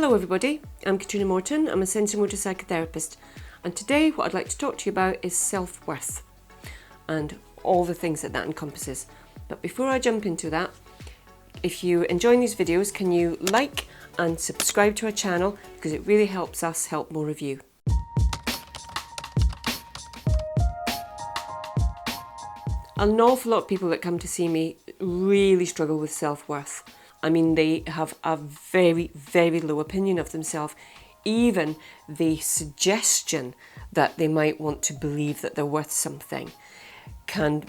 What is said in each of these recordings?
Hello everybody, I'm Catriona Morten, I'm a sensory-motor psychotherapist, and today what I'd like to talk to you about is self-worth and all the things that encompasses. But before I jump into that, if you enjoy these videos, can you like and subscribe to our channel, because it really helps us help more of you. An awful lot of people that come to see me really struggle with self-worth. I mean, they have a very, very low opinion of themselves. Even the suggestion that they might want to believe that they're worth something can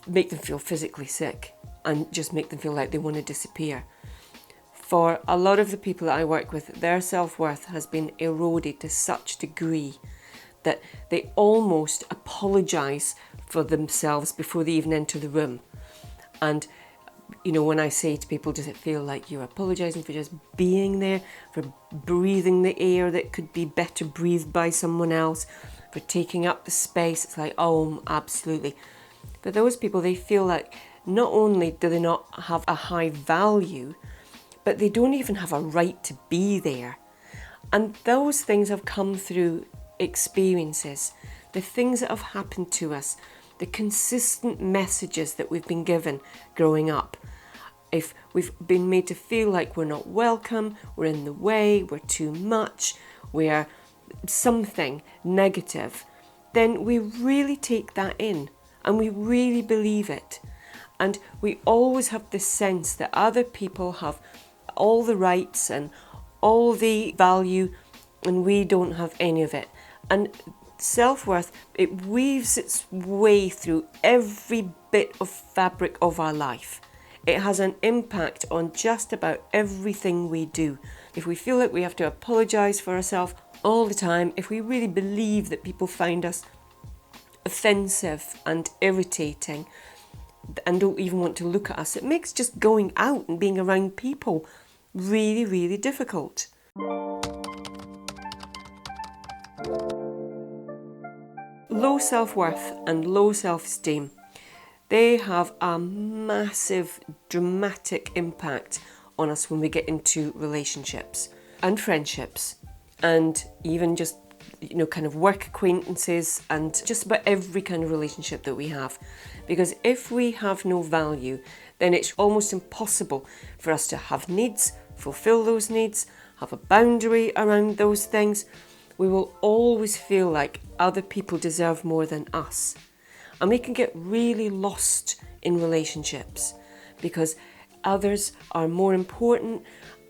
make them feel physically sick and just make them feel like they want to disappear. For a lot of the people that I work with, their self-worth has been eroded to such a degree that they almost apologise for themselves before they even enter the room. And you know, when I say to people, does it feel like you're apologising for just being there, for breathing the air that could be better breathed by someone else, for taking up the space? It's like, oh, absolutely. For those people, they feel like not only do they not have a high value, but they don't even have a right to be there. And those things have come through experiences, the things that have happened to us, the consistent messages that we've been given growing up. If we've been made to feel like we're not welcome, we're in the way, we're too much, we're something negative, then we really take that in and we really believe it. And we always have this sense that other people have all the rights and all the value and we don't have any of it. And self-worth, it weaves its way through every bit of fabric of our life. It has an impact on just about everything we do. If we feel like we have to apologise for ourselves all the time, if we really believe that people find us offensive and irritating and don't even want to look at us, it makes just going out and being around people really, really difficult. Low self-worth and low self-esteem, they have a massive, dramatic impact on us when we get into relationships and friendships and even just, you know, kind of work acquaintances and just about every kind of relationship that we have. Because if we have no value, then it's almost impossible for us to have needs, fulfill those needs, have a boundary around those things. We will always feel like other people deserve more than us. And we can get really lost in relationships because others are more important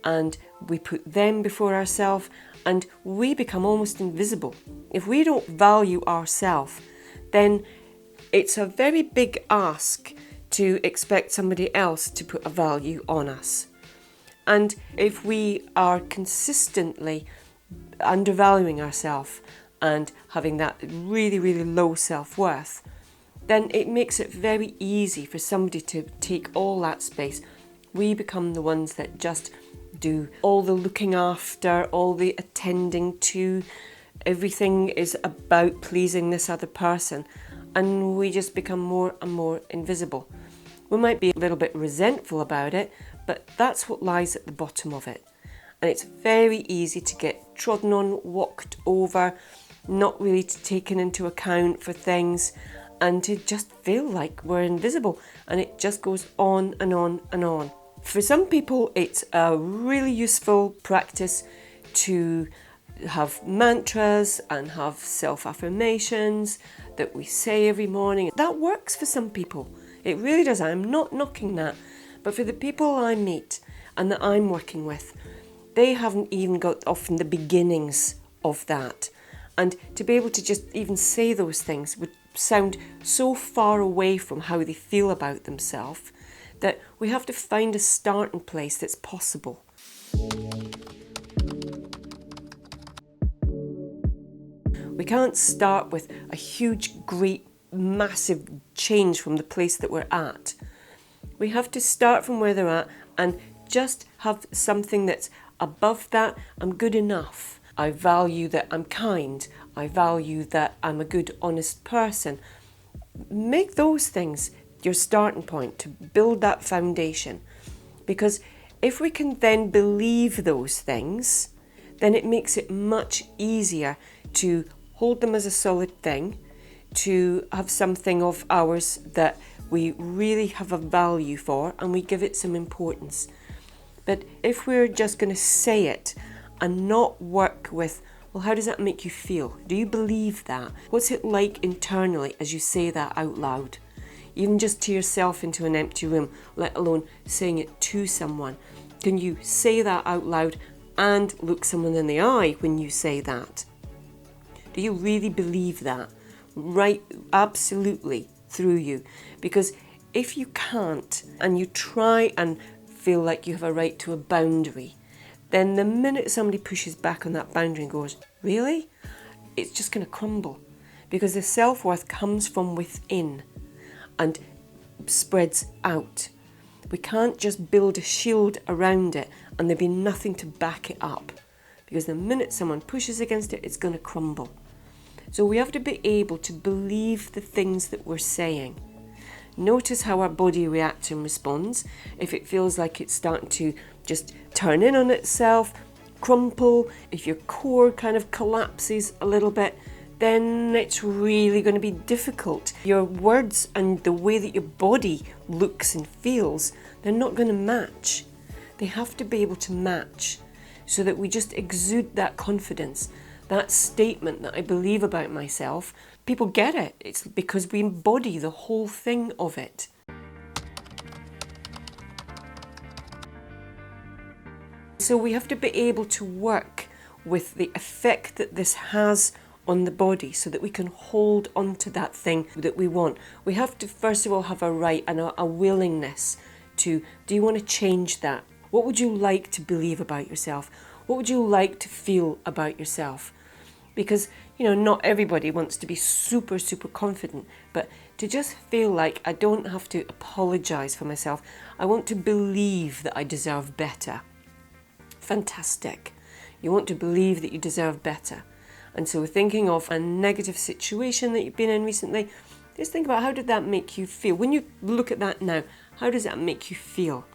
and we put them before ourselves and we become almost invisible. If we don't value ourselves, then it's a very big ask to expect somebody else to put a value on us. And if we are consistently undervaluing ourselves and having that really, really low self-worth, then it makes it very easy for somebody to take all that space. We become the ones that just do all the looking after, all the attending to. Everything is about pleasing this other person, and we just become more and more invisible. We might be a little bit resentful about it, but that's what lies at the bottom of it. And it's very easy to get trodden on, walked over, not really taken into account for things, and to just feel like we're invisible. And it just goes on and on and on. For some people, it's a really useful practice to have mantras and have self-affirmations that we say every morning. That works for some people. It really does. I'm not knocking that. But for the people I meet and that I'm working with, they haven't even got often the beginnings of that. And to be able to just even say those things would sound so far away from how they feel about themselves that we have to find a starting place that's possible. We can't start with a huge, great, massive change from the place that we're at. We have to start from where they're at and just have something that's above that. I'm good enough. I value that I'm kind. I value that I'm a good, honest person. Make those things your starting point to build that foundation. Because if we can then believe those things, then it makes it much easier to hold them as a solid thing, to have something of ours that we really have a value for and we give it some importance. But if we're just going to say it and not work with, well, how does that make you feel? Do you believe that? What's it like internally as you say that out loud? Even just to yourself into an empty room, let alone saying it to someone. Can you say that out loud and look someone in the eye when you say that? Do you really believe that? Right, absolutely, through you. Because if you can't, and you try and feel like you have a right to a boundary, then the minute somebody pushes back on that boundary and goes, really? It's just going to crumble. Because the self-worth comes from within and spreads out. We can't just build a shield around it and there be nothing to back it up. Because the minute someone pushes against it, it's going to crumble. So we have to be able to believe the things that we're saying. Notice how our body reacts and responds. If it feels like it's starting to just turn in on itself, crumple, if your core kind of collapses a little bit, then it's really going to be difficult. Your words and the way that your body looks and feels, they're not going to match. They have to be able to match so that we just exude that confidence, that statement that I believe about myself. People get it. It's because we embody the whole thing of it. So we have to be able to work with the effect that this has on the body so that we can hold on to that thing that we want. We have to first of all have a right and a willingness to, do you want to change that? What would you like to believe about yourself? What would you like to feel about yourself? Because, not everybody wants to be super, super confident, but to just feel like I don't have to apologise for myself. I want to believe that I deserve better. Fantastic. You want to believe that you deserve better. And so thinking of a negative situation that you've been in recently, just think about how did that make you feel? When you look at that now, how does that make you feel?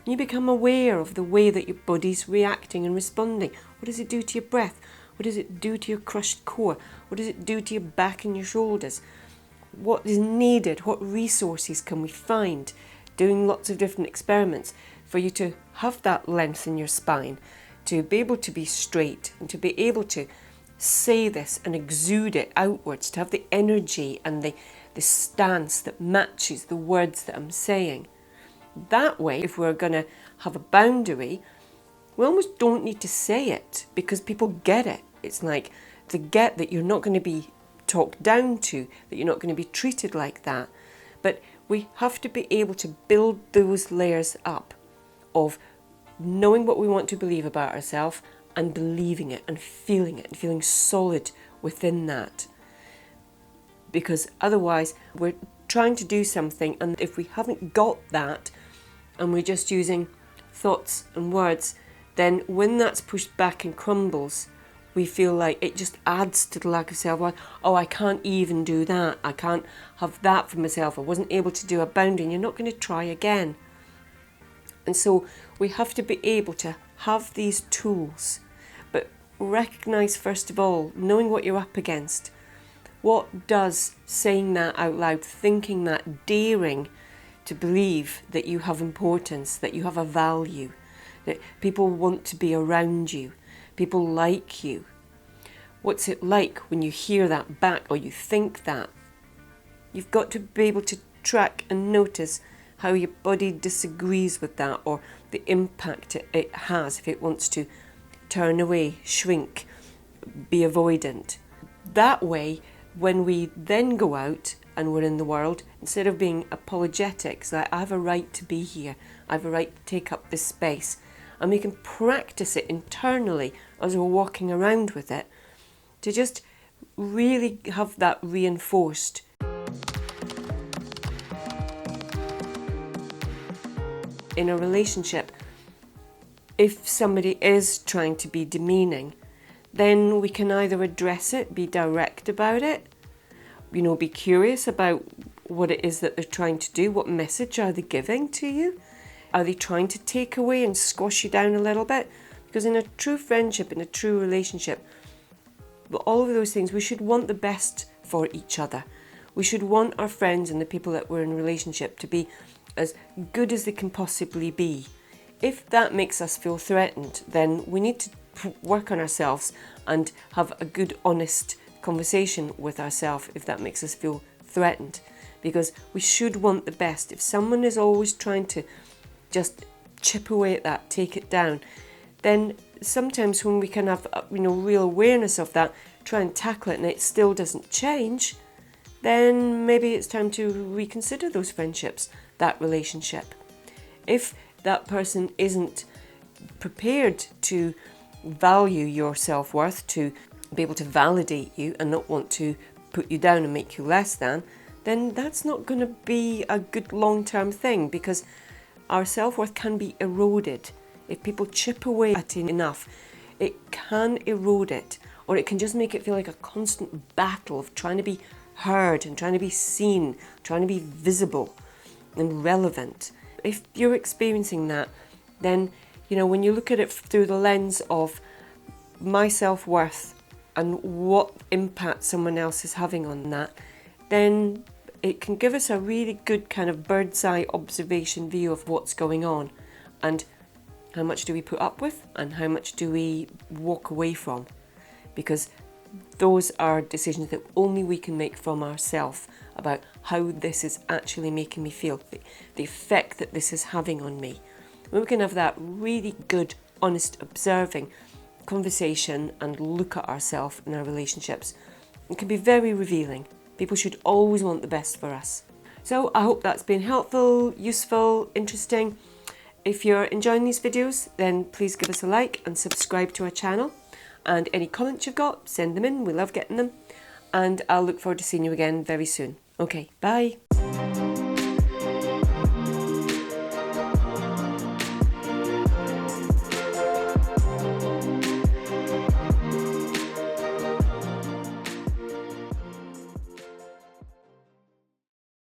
You become aware of the way that your body's reacting and responding. What does it do to your breath? What does it do to your crushed core? What does it do to your back and your shoulders? What is needed? What resources can we find? Doing lots of different experiments for you to have that length in your spine, to be able to be straight and to be able to say this and exude it outwards, to have the energy and the stance that matches the words that I'm saying. That way, if we're going to have a boundary, we almost don't need to say it because people get it. It's like they get that you're not going to be talked down to, that you're not going to be treated like that. But we have to be able to build those layers up of knowing what we want to believe about ourselves and believing it and feeling solid within that. Because otherwise we're trying to do something, and if we haven't got that and we're just using thoughts and words, then when that's pushed back and crumbles, we feel like it just adds to the lack of self-worth. Oh, I can't even do that. I can't have that for myself. I wasn't able to do a boundary, and you're not going to try again. And so we have to be able to have these tools, but recognise first of all, knowing what you're up against. What does saying that out loud, thinking that, daring to believe that you have importance, that you have a value, that people want to be around you, people like you. What's it like when you hear that back or you think that? You've got to be able to track and notice how your body disagrees with that, or the impact it has if it wants to turn away, shrink, be avoidant. That way, when we then go out and we're in the world, instead of being apologetic, it's like, I have a right to be here, I have a right to take up this space, and we can practice it internally as we're walking around with it, to just really have that reinforced. In a relationship, if somebody is trying to be demeaning, then we can either address it, be direct about it, be curious about what it is that they're trying to do, what message are they giving to you? Are they trying to take away and squash you down a little bit? Because in a true friendship, in a true relationship, all of those things, we should want the best for each other. We should want our friends and the people that we're in a relationship to be as good as they can possibly be. If that makes us feel threatened, then we need to work on ourselves and have a good, honest conversation with ourselves if that makes us feel threatened. Because we should want the best. If someone is always trying to just chip away at that, take it down, then sometimes when we can have real awareness of that, try and tackle it and it still doesn't change, then maybe it's time to reconsider those friendships, that relationship. If that person isn't prepared to value your self-worth, to be able to validate you and not want to put you down and make you less than, then that's not going to be a good long-term thing, because our self-worth can be eroded. If people chip away at it enough, it can erode it, or it can just make it feel like a constant battle of trying to be heard and trying to be seen, trying to be visible and relevant. If you're experiencing that, then, when you look at it through the lens of my self-worth and what impact someone else is having on that, then it can give us a really good kind of bird's eye observation view of what's going on, and how much do we put up with and how much do we walk away from, because those are decisions that only we can make from ourselves about how this is actually making me feel, the effect that this is having on me. When we can have that really good, honest, observing conversation and look at ourselves and our relationships, it can be very revealing. People should always want the best for us. So I hope that's been helpful, useful, interesting. If you're enjoying these videos, then please give us a like and subscribe to our channel. And any comments you've got, send them in. We love getting them. And I'll look forward to seeing you again very soon. Okay, bye.